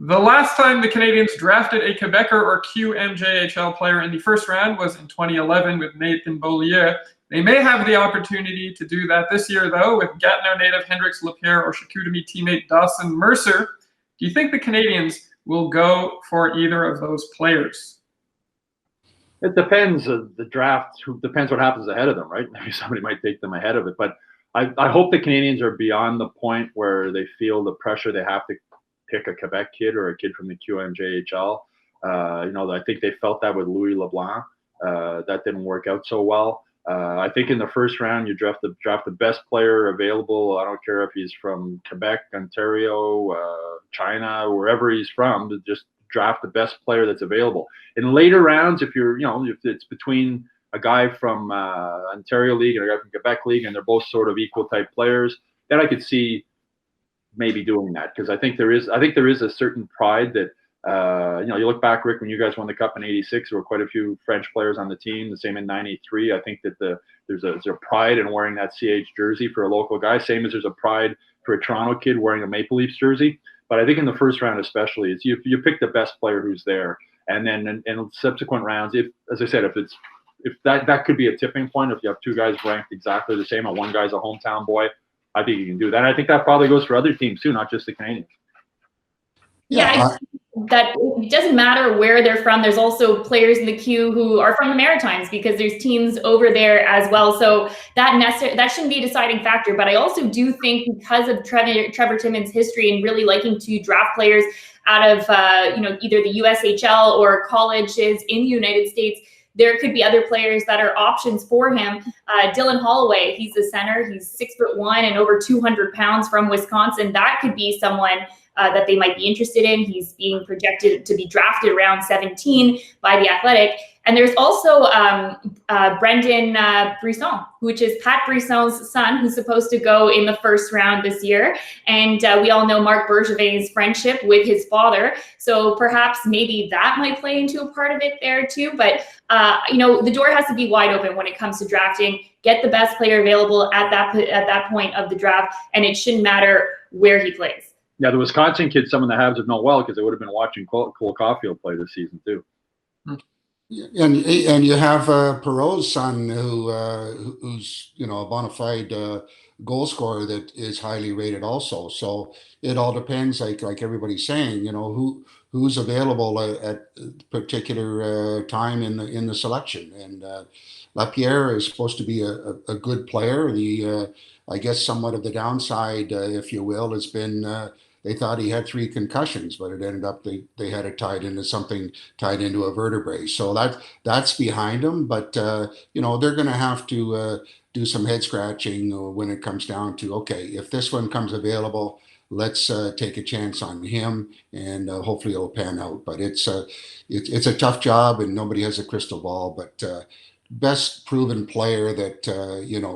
The last time the Canadiens drafted a Quebecer or QMJHL player in the first round was in 2011 with Nathan Beaulieu. They may have the opportunity to do that this year, though, with Gatineau native Hendrix Lapierre or Chicoutimi teammate Dawson Mercer. Do you think the Canadiens will go for either of those players? It depends. The draft depends what happens ahead of them, right? Maybe somebody might take them ahead of it. But I hope the Canadiens are beyond the point where they feel the pressure they have to pick a Quebec kid or a kid from the QMJHL. I think they felt that with Louis Leblanc. That didn't work out so well. I think in the first round, you draft the best player available. I don't care if he's from Quebec, Ontario, China, wherever he's from, to just draft the best player that's available. In later rounds, if it's between a guy from Ontario League and a guy from Quebec League, and they're both sort of equal type players, then I could see maybe doing that, because I think there is a certain pride that you look back, Rick, when you guys won the Cup in '86, there were quite a few French players on the team. The same in '93. I think that there's a pride in wearing that CH jersey for a local guy, same as there's a pride for a Toronto kid wearing a Maple Leafs jersey. But I think in the first round especially, it's you pick the best player who's there, and then in subsequent rounds, if that could be a tipping point. If you have two guys ranked exactly the same and one guy's a hometown boy, I think you can do that. And I think that probably goes for other teams too, not just the Canadiens. Yeah, that it doesn't matter where they're from. There's also players in the queue who are from the Maritimes, because there's teams over there as well. So that shouldn't be a deciding factor. But I also do think, because of Trevor Timmins' history and really liking to draft players out of either the USHL or colleges in the United States, there could be other players that are options for him. Dylan Holloway, he's a center. He's 6'1" and over 200 pounds from Wisconsin. That could be someone that they might be interested in. He's being projected to be drafted around 17 by The Athletic. And there's also Brendan Brisson, which is Pat Brisson's son, who's supposed to go in the first round this year. And we all know Marc Bergevin's friendship with his father. So perhaps maybe that might play into a part of it there too. But, the door has to be wide open when it comes to drafting. Get the best player available at that point of the draft, and it shouldn't matter where he plays. Yeah, the Wisconsin kids, some of the Habs have known well, because they would have been watching Cole Caulfield play this season too. And you have Perreault's son, who's a bona fide goal scorer that is highly rated also. So it all depends, like everybody's saying, who's available at particular time in the selection. And Lapierre is supposed to be a good player. I guess somewhat of the downside, if you will, has been they thought he had 3 concussions, but it ended up they had it tied into a vertebrae. So that's behind him. But they're going to have to do some head scratching when it comes down to, okay, if this one comes available, let's take a chance on him, and hopefully it'll pan out. But it's a tough job, and nobody has a crystal ball. But best proven player that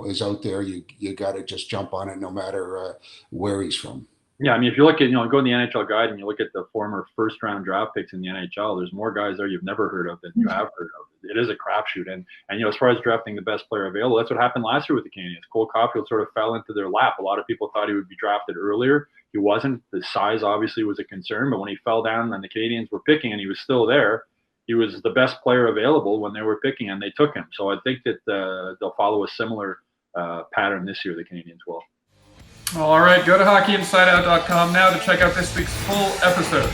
is out there, you got to just jump on it, no matter where he's from. Yeah, I mean, if you look at go in the NHL guide and you look at the former first round draft picks in the NHL, there's more guys there you've never heard of than you have heard of. It is a crapshoot, and as far as drafting the best player available, that's what happened last year with the Canadiens. Cole Caulfield sort of fell into their lap. A lot of people thought he would be drafted earlier. He wasn't. The size obviously was a concern, but when he fell down and the Canadiens were picking and he was still there, he was the best player available when they were picking, and they took him. So I think that they'll follow a similar pattern this year, the Canadiens will. All right, go to hockeyinsideout.com now to check out this week's full episode.